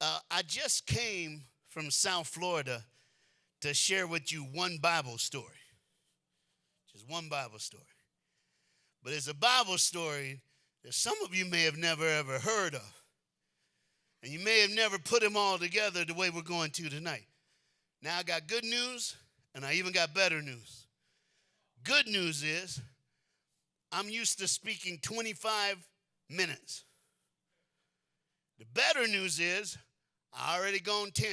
I just came from South Florida to share with you one Bible story, just one Bible story. But it's a Bible story that some of you may have never ever heard of. And you may have never put them all together the way we're going to tonight. Now I got good news and I even got better news. Good news is I'm used to speaking 25 minutes. The better news is I already gone 10.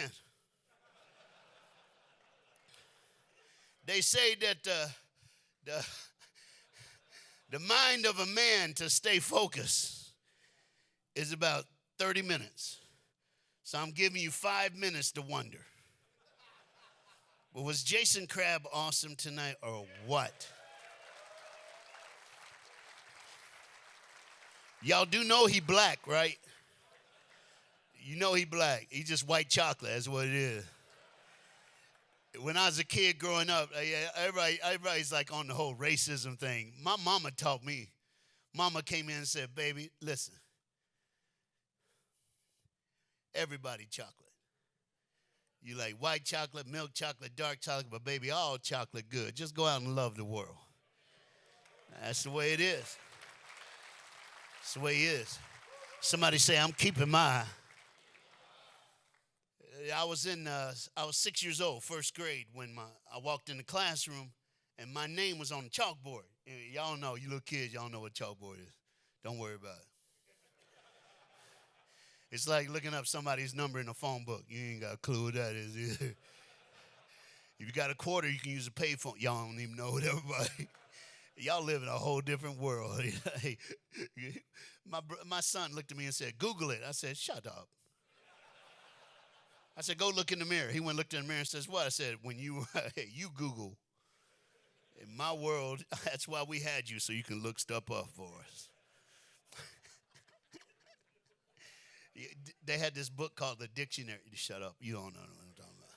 They say that the, the mind of a man to stay focused is about 30 minutes. So I'm giving you 5 minutes to wonder. Well, was Jason Crabb awesome tonight or what? Y'all do know he black, right? You know he black. He just white chocolate. That's what it is. When I was a kid growing up, everybody's like on the whole racism thing. My mama taught me. Mama came in and said, baby, listen. Everybody chocolate. You like white chocolate, milk chocolate, dark chocolate, but baby, all chocolate good. Just go out and love the world. That's the way it is. That's the way it is. Somebody say, I'm keeping mine. I was 6 years old, first grade, when I walked in the classroom, and my name was on the chalkboard. Y'all know, you little kids, y'all know what chalkboard is. Don't worry about it. It's like looking up somebody's number in a phone book. You ain't got a clue what that is either. If you got a quarter, you can use a payphone. Y'all don't even know what everybody. Y'all live in a whole different world. My son looked at me and said, Google it. I said, shut up. I said, go look in the mirror. He went and looked in the mirror and says, what? I said, when you Google. In my world, that's why we had you, so you can look stuff up for us. They had this book called The Dictionary. Shut up. You don't know what I'm talking about.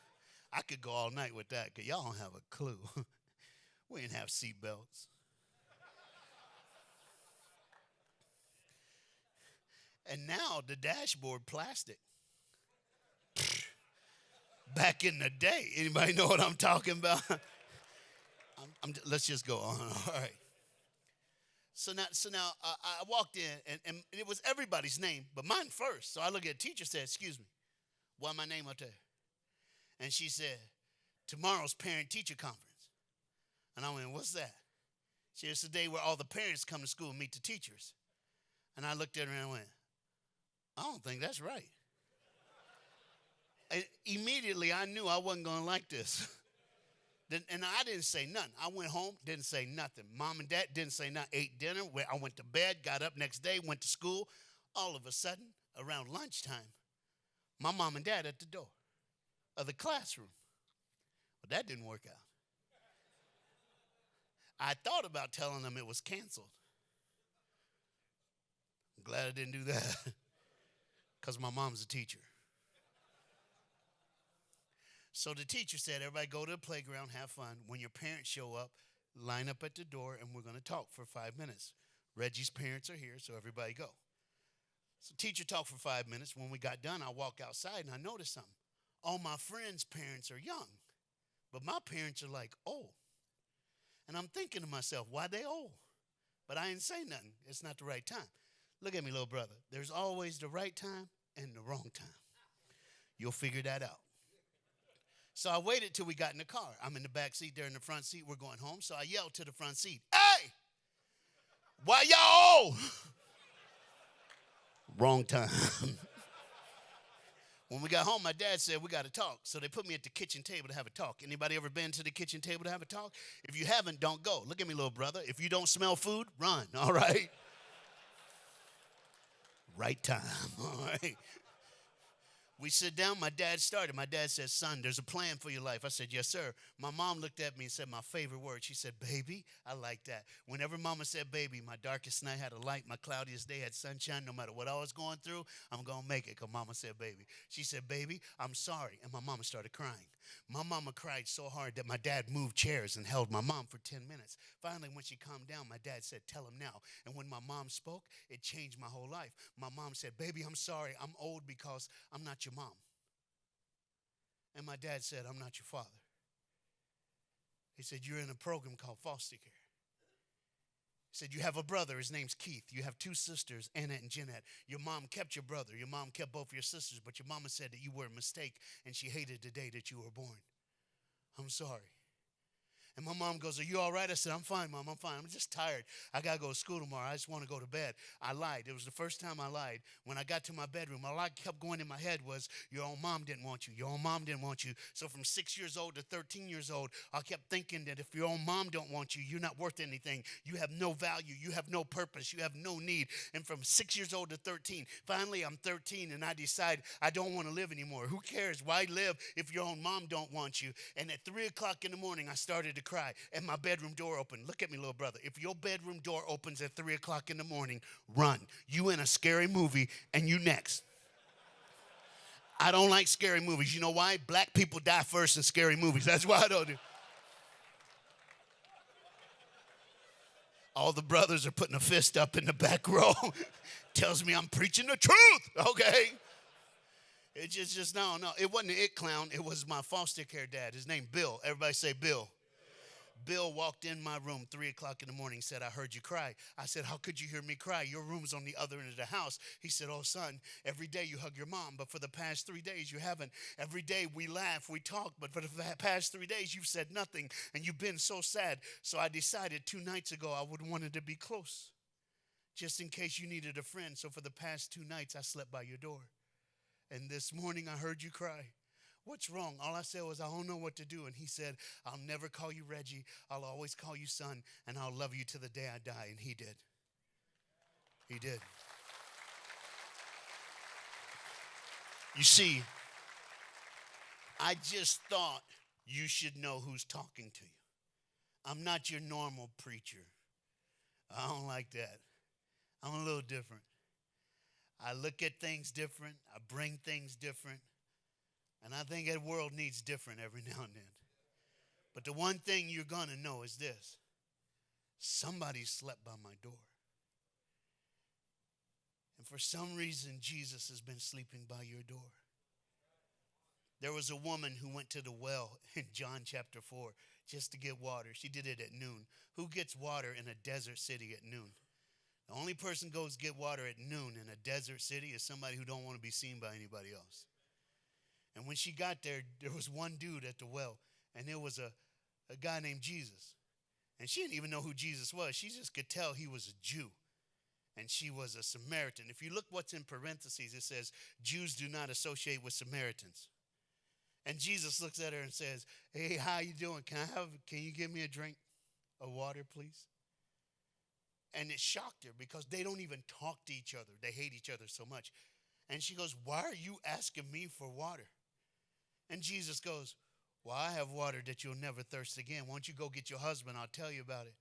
I could go all night with that because y'all don't have a clue. We didn't have seatbelts. And now the dashboard plastic. Back in the day, anybody know what I'm talking about? Let's just go on. All right. So now I walked in, and it was everybody's name, but mine first. So I look at the teacher, said, excuse me, why my name up there? And she said, tomorrow's parent-teacher conference. And I went, what's that? She said, it's the day where all the parents come to school and meet the teachers. And I looked at her and I went, I don't think that's right. And immediately I knew I wasn't going to like this. And I didn't say nothing. I went home, didn't say nothing. Mom and dad didn't say nothing. Ate dinner. I went to bed, got up next day, went to school. All of a sudden, around lunchtime, my mom and dad at the door of the classroom. But that didn't work out. I thought about telling them it was canceled. I'm glad I didn't do that because my mom's a teacher. So the teacher said, everybody go to the playground, have fun. When your parents show up, line up at the door, and we're going to talk for 5 minutes. Reggie's parents are here, so everybody go. So teacher talked for 5 minutes. When we got done, I walk outside, and I noticed something. All my friends' parents are young, but my parents are like old. And I'm thinking to myself, why they old? But I didn't say nothing. It's not the right time. Look at me, little brother. There's always the right time and the wrong time. You'll figure that out. So I waited till we got in the car. I'm in the back seat, they're in the front seat. We're going home. So I yelled to the front seat, hey, why y'all old? Wrong time. When we got home, my dad said, we got to talk. So they put me at the kitchen table to have a talk. Anybody ever been to the kitchen table to have a talk? If you haven't, don't go. Look at me, little brother. If you don't smell food, run, all right? Right time, all right? We sit down, my dad started. My dad said, son, there's a plan for your life. I said, yes, sir. My mom looked at me and said my favorite word. She said, baby. I like that. Whenever mama said baby, my darkest night had a light. My cloudiest day had sunshine. No matter what I was going through, I'm going to make it because mama said baby. She said, baby, I'm sorry. And my mama started crying. My mama cried so hard that my dad moved chairs and held my mom for 10 minutes. Finally, when she calmed down, my dad said, tell him now. And when my mom spoke, it changed my whole life. My mom said, baby, I'm sorry. I'm old because I'm not your mom. And my dad said, I'm not your father. He said, you're in a program called foster care. He said, you have a brother. His name's Keith. You have two sisters, Anna and Jeanette. Your mom kept your brother. Your mom kept both your sisters, but your mama said that you were a mistake, and she hated the day that you were born. I'm sorry. And my mom goes, are you all right? I said, I'm fine, Mom. I'm fine. I'm just tired. I got to go to school tomorrow. I just want to go to bed. I lied. It was the first time I lied. When I got to my bedroom, all I kept going in my head was, your own mom didn't want you. Your own mom didn't want you. So from 6 years old to 13 years old, I kept thinking that if your own mom don't want you, you're not worth anything. You have no value. You have no purpose. You have no need. And from 6 years old to 13, finally I'm 13 and I decide I don't want to live anymore. Who cares? Why live if your own mom don't want you? And at 3 o'clock in the morning, I started to cry. And my bedroom door opened. Look at me, little brother. If your bedroom door opens at 3 o'clock in the morning, run. You in a scary movie, and you next. I don't like scary movies. You know why? Black people die first in scary movies. That's why I don't do. All the brothers are putting a fist up in the back row. Tells me I'm preaching the truth, okay? It's just no. It wasn't an it clown. It was my foster care dad. His name Bill. Everybody say Bill. Bill walked in my room 3 o'clock in the morning, said, I heard you cry. I said, how could you hear me cry? Your room's on the other end of the house. He said, oh, son, every day you hug your mom, but for the past 3 days you haven't. Every day we laugh, we talk, but for the past 3 days you've said nothing, and you've been so sad. So I decided 2 nights ago I would want it to be close, just in case you needed a friend. So for the past 2 nights I slept by your door. And this morning I heard you cry. What's wrong? All I said was, I don't know what to do. And he said, I'll never call you Reggie. I'll always call you son, and I'll love you to the day I die. And he did. He did. You see, I just thought you should know who's talking to you. I'm not your normal preacher. I don't like that. I'm a little different. I look at things different. I bring things different. And I think that world needs different every now and then. But the one thing you're going to know is this. Somebody slept by my door. And for some reason, Jesus has been sleeping by your door. There was a woman who went to the well in John chapter 4 just to get water. She did it at noon. Who gets water in a desert city at noon? The only person goes get water at noon in a desert city is somebody who don't want to be seen by anybody else. And when she got there, there was one dude at the well, and there was a guy named Jesus. And she didn't even know who Jesus was. She just could tell he was a Jew, and she was a Samaritan. If you look what's in parentheses, it says, Jews do not associate with Samaritans. And Jesus looks at her and says, hey, how you doing? Can you give me a drink of water, please? And it shocked her because they don't even talk to each other. They hate each other so much. And she goes, why are you asking me for water? And Jesus goes, well, I have water that you'll never thirst again. Why don't you go get your husband? I'll tell you about it.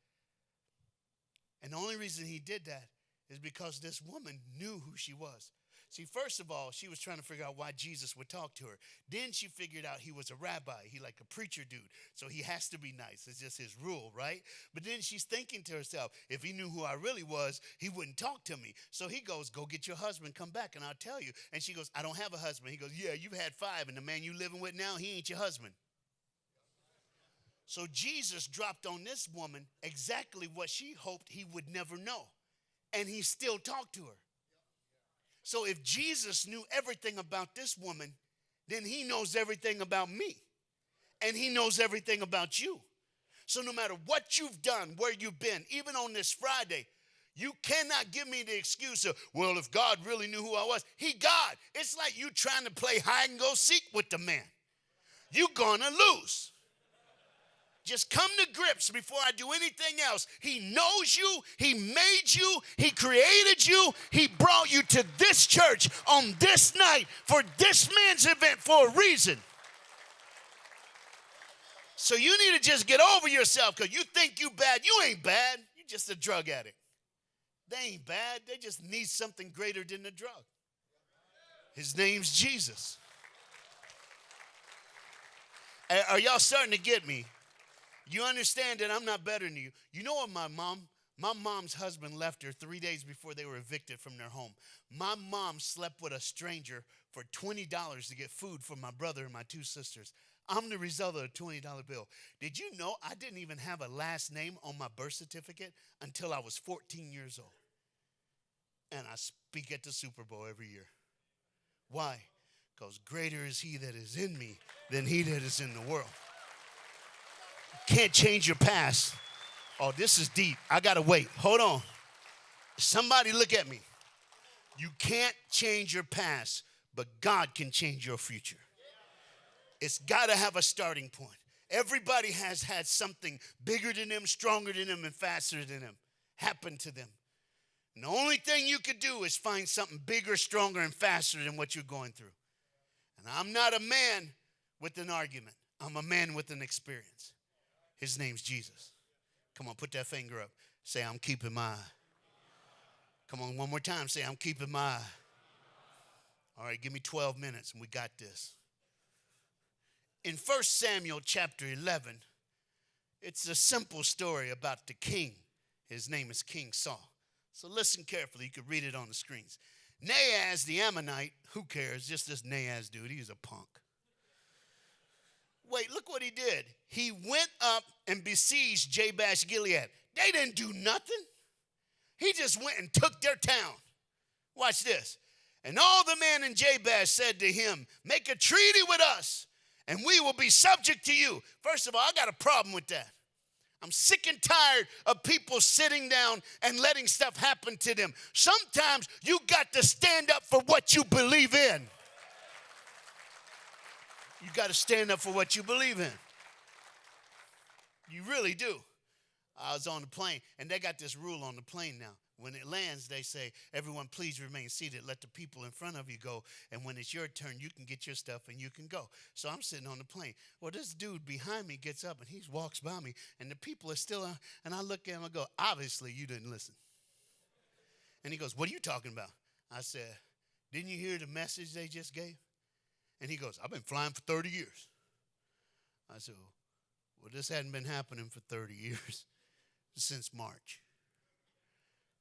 And the only reason he did that is because this woman knew who she was. See, first of all, she was trying to figure out why Jesus would talk to her. Then she figured out he was a rabbi. He like a preacher dude. So he has to be nice. It's just his rule, right? But then she's thinking to herself, if he knew who I really was, he wouldn't talk to me. So he goes, go get your husband, come back, and I'll tell you. And she goes, I don't have a husband. He goes, yeah, you've had 5, and the man you living with now, he ain't your husband. So Jesus dropped on this woman exactly what she hoped he would never know. And he still talked to her. So if Jesus knew everything about this woman, then he knows everything about me. And he knows everything about you. So no matter what you've done, where you've been, even on this Friday, you cannot give me the excuse of, well, if God really knew who I was. He God. It's like you trying to play hide and go seek with the man. You're going to lose. Just come to grips before I do anything else. He knows you. He made you. He created you. He brought you to this church on this night for this man's event for a reason. So you need to just get over yourself because you think you bad. You ain't bad. You're just a drug addict. They ain't bad. They just need something greater than the drug. His name's Jesus. Are y'all starting to get me? You understand that I'm not better than you. You know what my mom My mom's husband left her 3 days before they were evicted from their home. My mom slept with a stranger for $20 to get food for my brother and my two sisters. I'm the result of a $20 bill. Did you know I didn't even have a last name on my birth certificate until I was 14 years old? And I speak at the Super Bowl every year. Why? Because greater is he that is in me than he that is in the world. Can't change your past. Oh, this is deep. I got to wait. Hold on. Somebody look at me. You can't change your past, but God can change your future. It's got to have a starting point. Everybody has had something bigger than them, stronger than them, and faster than them happen to them. And the only thing you could do is find something bigger, stronger, and faster than what you're going through. And I'm not a man with an argument. I'm a man with an experience. His name's Jesus. Come on, put that finger up. Say, I'm keeping my eye. Come on, one more time. Say, I'm keeping my eye. All right, give me 12 minutes and we got this. In 1 Samuel chapter 11, it's a simple story about the king. His name is King Saul. So listen carefully. You can read it on the screens. Naaz the Ammonite, who cares? Just this Naaz dude, he's a punk. Wait, look what he did. He went up and besieged Jabesh Gilead. They didn't do nothing. He just went and took their town. Watch this. And all the men in Jabesh said to him, make a treaty with us, and we will be subject to you. First of all, I got a problem with that. I'm sick and tired of people sitting down and letting stuff happen to them. Sometimes you got to stand up for what you believe in. You got to stand up for what you believe in. You really do. I was on the plane, and they got this rule on the plane now. When it lands, they say, everyone please remain seated. Let the people in front of you go. And when it's your turn, you can get your stuff and you can go. So I'm sitting on the plane. Well, this dude behind me gets up and he walks by me. And the people are still, and I look at him and go, obviously you didn't listen. And he goes, what are you talking about? I said, didn't you hear the message they just gave? And he goes, I've been flying for 30 years. I said, well, this hadn't been happening for 30 years since March.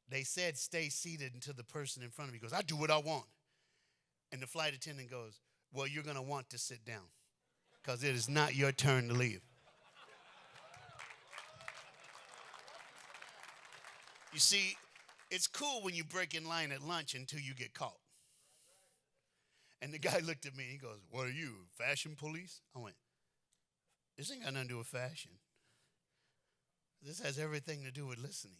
They said, stay seated until the person in front of you goes, I do what I want. And the flight attendant goes, well, you're going to want to sit down because it is not your turn to leave. You see, it's cool when you break in line at lunch until you get caught. And the guy looked at me and he goes, what are you, fashion police? I went, this ain't got nothing to do with fashion. This has everything to do with listening.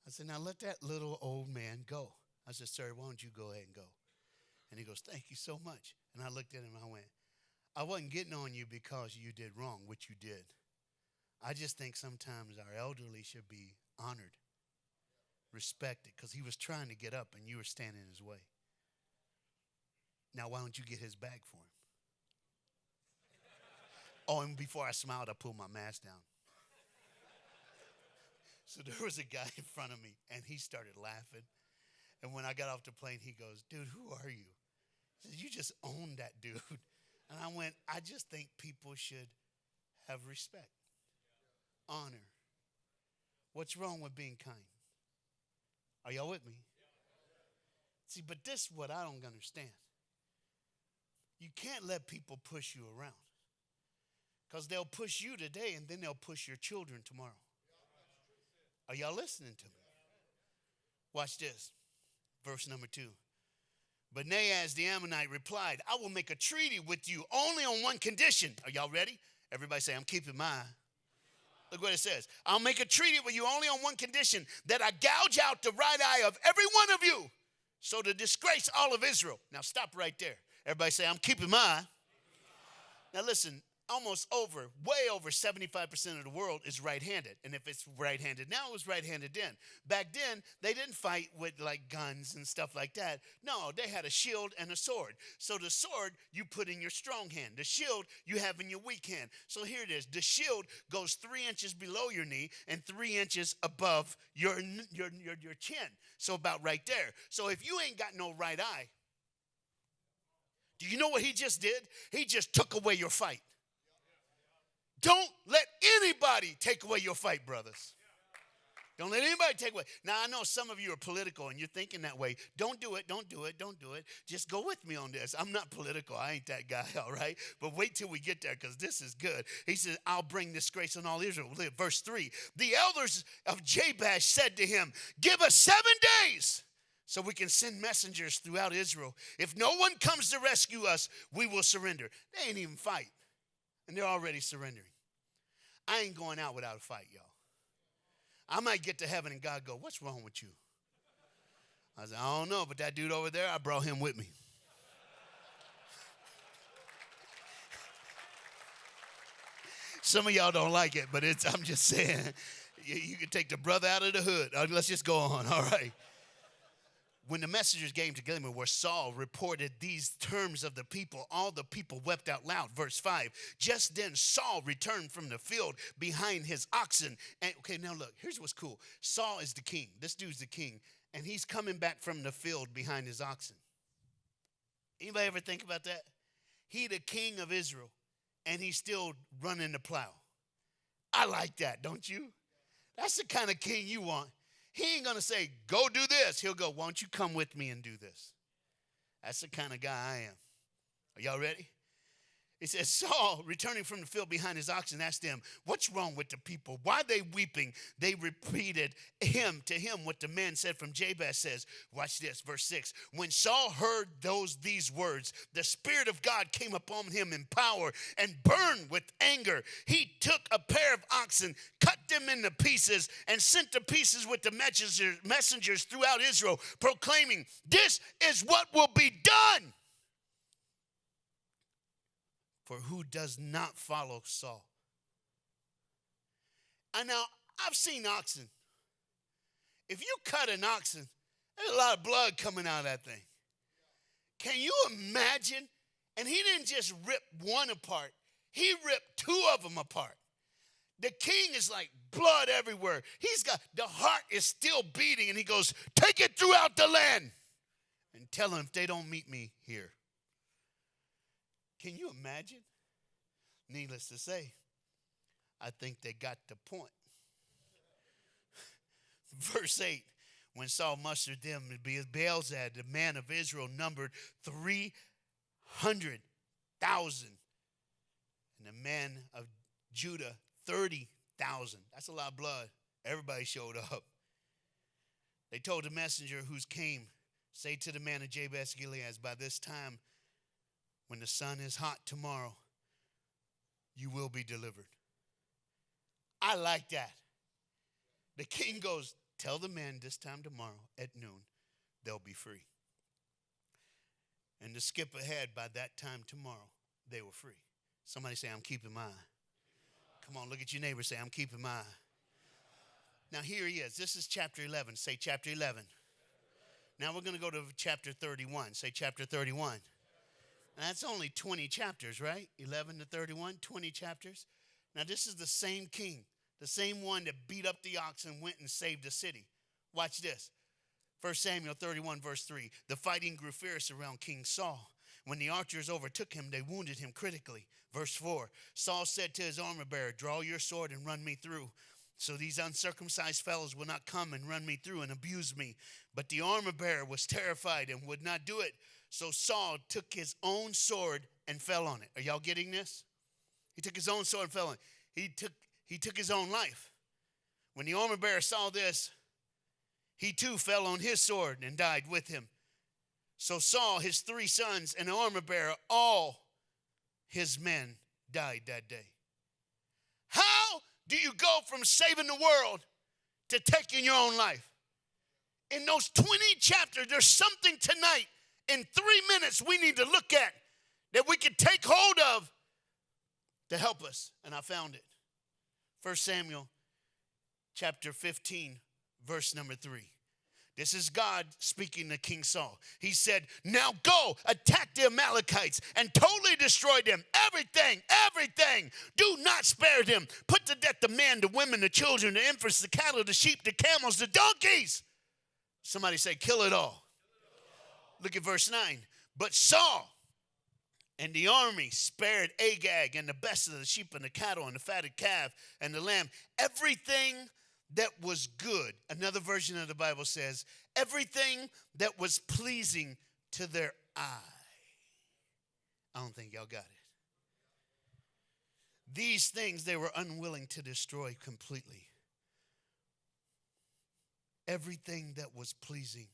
I said, now let that little old man go. I said, sir, why don't you go ahead and go? And he goes, thank you so much. And I looked at him and I went, I wasn't getting on you because you did wrong, which you did. I just think sometimes our elderly should be honored, respected, because he was trying to get up and you were standing in his way. Now, why don't you get his bag for him? Oh, and before I smiled, I pulled my mask down. So there was a guy in front of me, and he started laughing. And when I got off the plane, he goes, dude, who are you? He said, you just own that dude. And I went, I just think people should have respect, honor. What's wrong with being kind? Are y'all with me? See, but this is what I don't understand. You can't let people push you around because they'll push you today, and then they'll push your children tomorrow. Are y'all listening to me? Watch this. Verse number 2. But Naaz the Ammonite replied, I will make a treaty with you only on one condition. Are y'all ready? Everybody say, I'm keeping my eye. Look what it says. I'll make a treaty with you only on one condition, that I gouge out the right eye of every one of you, so to disgrace all of Israel. Now stop right there. Everybody say, I'm keeping my eye. Now listen. Way over 75% of the world is right-handed. And if it's right-handed now, it was right-handed then. Back then, they didn't fight with like guns and stuff like that. No, they had a shield and a sword. So the sword, you put in your strong hand. The shield, you have in your weak hand. So here it is. The shield goes 3 inches below your knee and 3 inches above your chin. So about right there. So if you ain't got no right eye, do you know what he just did? He just took away your fight. Don't let anybody take away your fight, brothers. Don't let anybody take away. Now, I know some of you are political and you're thinking that way. Don't do it. Don't do it. Don't do it. Just go with me on this. I'm not political. I ain't that guy, all right? But wait till we get there because this is good. He says, I'll bring disgrace on all Israel. Verse 3, the elders of Jabesh said to him, give us 7 days so we can send messengers throughout Israel. If no one comes to rescue us, we will surrender. They ain't even fight, and they're already surrendering. I ain't going out without a fight, y'all. I might get to heaven and God go, what's wrong with you? I said, I don't know, but that dude over there, I brought him with me. Some of y'all don't like it, but I'm just saying, you can take the brother out of the hood. Let's just go on, all right? When the messengers came to Gilead, where Saul reported these terms of the people, all the people wept out loud. Verse 5, just then Saul returned from the field behind his oxen. And okay, now look, here's what's cool. Saul is the king. This dude's the king. And he's coming back from the field behind his oxen. Anybody ever think about that? He the king of Israel, and he's still running the plow. I like that, don't you? That's the kind of king you want. He ain't going to say, go do this. He'll go, why don't you come with me and do this? That's the kind of guy I am. Are y'all ready? It says, Saul, returning from the field behind his oxen, asked them, what's wrong with the people? Why are they weeping? They repeated to him what the man said from Jabesh says. Watch this, verse 6. When Saul heard these words, the Spirit of God came upon him in power and burned with anger. He took a pair of oxen, cut them into pieces, and sent the pieces with the messengers throughout Israel, proclaiming, this is what will be done. For who does not follow Saul? And now, I've seen oxen. If you cut an oxen, there's a lot of blood coming out of that thing. Can you imagine? And he didn't just rip one apart. He ripped 2 of them apart. The king is like blood everywhere. The heart is still beating, and he goes, take it throughout the land and tell them if they don't meet me here. Can you imagine? Needless to say, I think they got the point. Verse 8, when Saul mustered them, Baal-zad, the man of Israel, numbered 300,000. And the man of Judah, 30,000. That's a lot of blood. Everybody showed up. They told the messenger who came, say to the man of Jabesh Gilead, by this time, when the sun is hot tomorrow, you will be delivered. I like that. The king goes, tell the man this time tomorrow at noon, they'll be free. And to skip ahead, by that time tomorrow, they were free. Somebody say, I'm keeping my eye. Come on, look at your neighbor, say, I'm keeping my eye. Now here he is. This is chapter 11. Say chapter 11. Now we're going to go to chapter 31. Say chapter 31. And that's only 20 chapters, right? 11 to 31, 20 chapters. Now this is the same king, the same one that beat up the ox and went and saved the city. Watch this. 1 Samuel 31, verse 3. The fighting grew fierce around King Saul. When the archers overtook him, they wounded him critically. Verse 4. Saul said to his armor bearer, draw your sword and run me through, so these uncircumcised fellows will not come and run me through and abuse me. But the armor bearer was terrified and would not do it. So Saul took his own sword and fell on it. Are y'all getting this? He took his own sword and fell on it. He took his own life. When the armor bearer saw this, he too fell on his sword and died with him. So Saul, his 3 sons, and the armor bearer, all his men died that day. How do you go from saving the world to taking your own life? In those 20 chapters, there's something tonight in 3 minutes we need to look at that we can take hold of to help us. And I found it. 1 Samuel chapter 15, verse number 3. This is God speaking to King Saul. He said, now go attack the Amalekites and totally destroy them. Everything. Do not spare them. Put to death the men, the women, the children, the infants, the cattle, the sheep, the camels, the donkeys. Somebody say, kill it all. Look at verse 9. But Saul and the army spared Agag and the best of the sheep and the cattle and the fatted calf and the lamb. Everything that was good. Another version of the Bible says, everything that was pleasing to their eye. I don't think y'all got it. These things they were unwilling to destroy completely. Everything that was pleasing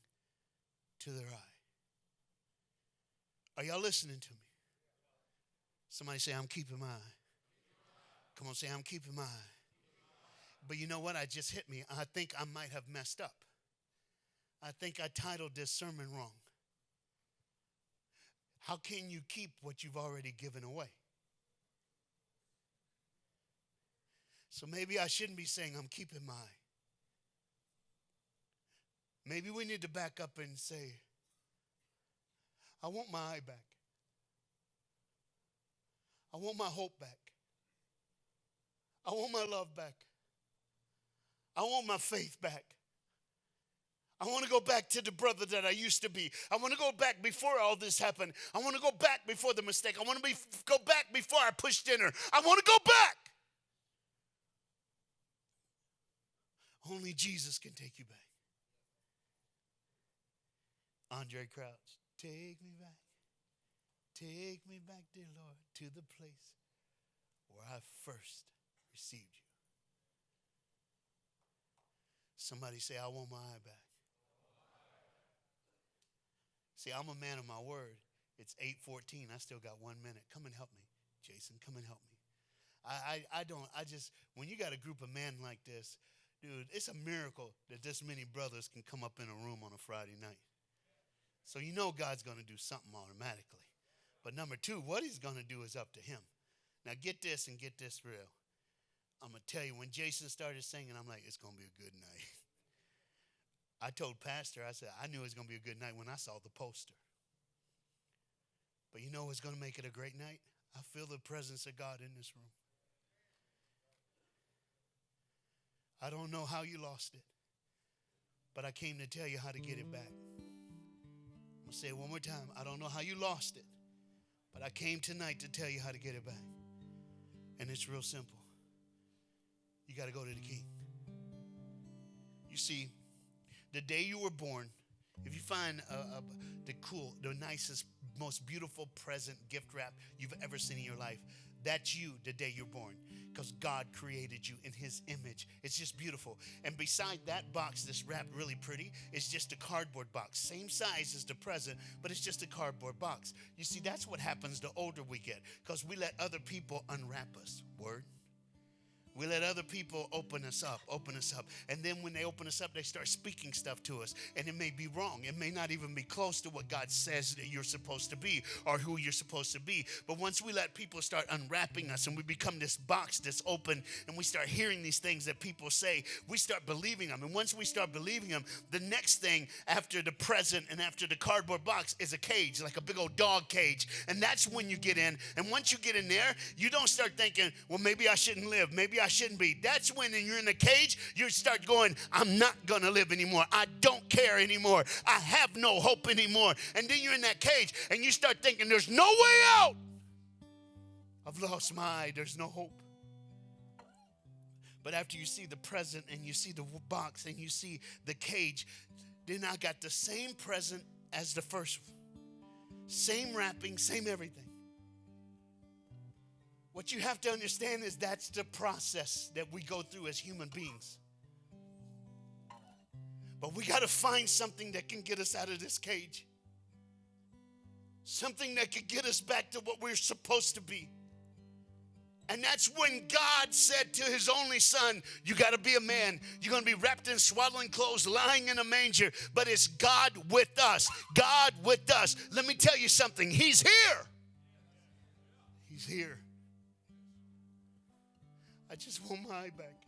to their eye. Are y'all listening to me? Somebody say, I'm keeping my eye. Come on, say, I'm keeping my eye. But you know what? It just hit me. I think I might have messed up. I think I titled this sermon wrong. How can you keep what you've already given away? So maybe I shouldn't be saying I'm keeping my eye. Maybe we need to back up and say, I want my eye back. I want my hope back. I want my love back. I want my faith back. I want to go back to the brother that I used to be. I want to go back before all this happened. I want to go back before the mistake. I want to go back before I pushed dinner. I want to go back. Only Jesus can take you back. Andre Crouch, take me back. Take me back, dear Lord, to the place where I first received you. Somebody say, I want my eye back. See, I'm a man of my word. It's 8:14. I still got 1 minute. Come and help me. Jason, come and help me. When you got a group of men like this, dude, it's a miracle that this many brothers can come up in a room on a Friday night. So you know God's going to do something automatically. But number two, what he's going to do is up to him. Now get this and get this real. I'm going to tell you, when Jason started singing, I'm like, it's going to be a good night. I told Pastor, I said, I knew it was going to be a good night when I saw the poster. But you know what's going to make it a great night? I feel the presence of God in this room. I don't know how you lost it, but I came to tell you how to get it back. I'm going to say it one more time. I don't know how you lost it, but I came tonight to tell you how to get it back. And it's real simple. You got to go to the King. You see, the day you were born, if you find the nicest, most beautiful present gift wrap you've ever seen in your life, that's you the day you're born, because God created you in his image. It's just beautiful. And beside that box that's wrapped really pretty, it's just a cardboard box. Same size as the present, but it's just a cardboard box. You see, that's what happens the older we get, because we let other people unwrap us. Word? We let other people open us up. And then when they open us up, they start speaking stuff to us. And it may be wrong. It may not even be close to what God says that you're supposed to be or who you're supposed to be. But once we let people start unwrapping us and we become this box that's open and we start hearing these things that people say, we start believing them. And once we start believing them, the next thing after the present and after the cardboard box is a cage, like a big old dog cage. And that's when you get in. And once you get in there, you don't start thinking, well, maybe I shouldn't live. Maybe I shouldn't be. That's when you're in the cage, you start going, I'm not going to live anymore. I don't care anymore. I have no hope anymore. And then you're in that cage and you start thinking, there's no way out. I've lost my eye. There's no hope. But after you see the present and you see the box and you see the cage, then I got the same present as the first one. Same wrapping, same everything. What you have to understand is that's the process that we go through as human beings. But we got to find something that can get us out of this cage. Something that can get us back to what we're supposed to be. And that's when God said to his only son, you got to be a man. You're going to be wrapped in swaddling clothes, lying in a manger. But it's God with us. God with us. Let me tell you something. He's here. He's here. I just want my eye back.